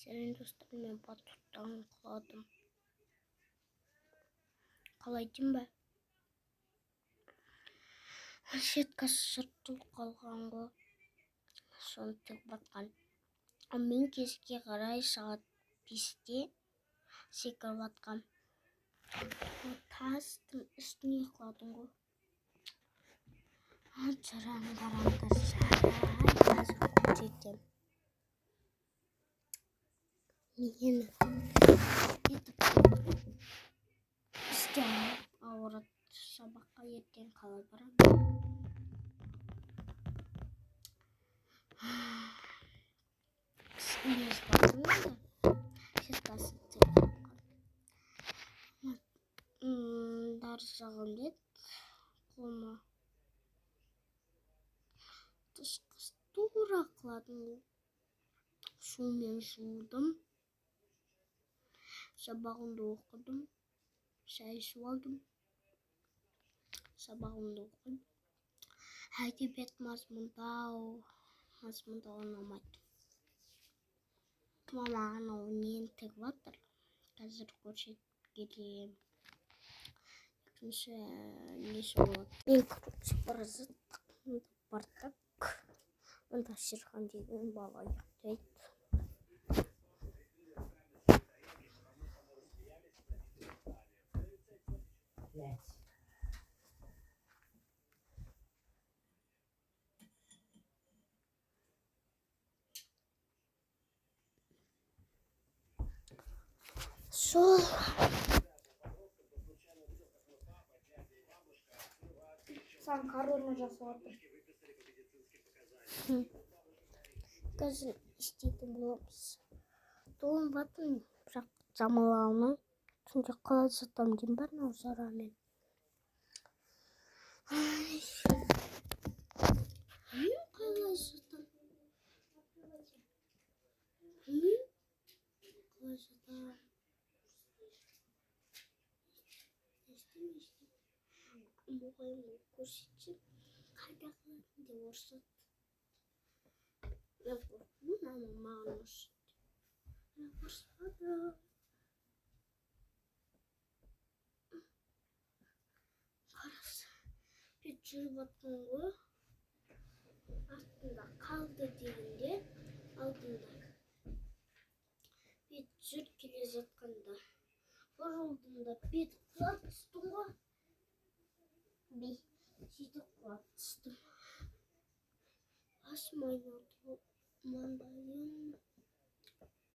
Senin dostlarımla batuttan kaladım. Қалайдың ба? Шетка сыртылып қалған ғой. Соны тігіп батқан. Мен кешке қарай сағат 5-те секіріп батқам. Тастың үстіне құладым ғой. Қараңғы қазір көрсетем. Мені істе ауырады. Сабаққа ертең қалай барамын? Емес батырмын да. Шеткасын тігіп батқан. Дарсағым дед. Қолыма тышқыз тура қыладым. Сумен жудым. Сабағымды оқыдым. Шай ішіп алдым. Сабағымды оқыдым. Әдебиет мазмұндау ұнамайды. Мамаған ол нені тігіп жатыр. Қазір көрсетіп кетейін. Екінші несі болады. Мен көрсетіп бардық. Онда Серхан деген бала ұйықтайды. Сол Сам коронна жасап отыр. қазір істейтін боламыз. Толым батын, бірақ жамыла алмай. Түнде қалай жатам деймін бар Наузарамен. Қалай жатам? Қалай жатам? Мұғалім көрсетсем, қайда қалатын деп ұрсады. Мен қорқым, маған ұрсады. Мен ұрсады. Қараса, бет жүріп жатқан ғой. Артында қалды дегенде, алдында. Бет жүріп келе жатқанда. Бір жолдың да бет құлап түстім ғой. Сөйтіп құлап түстім. Басым айналды, маңдайым.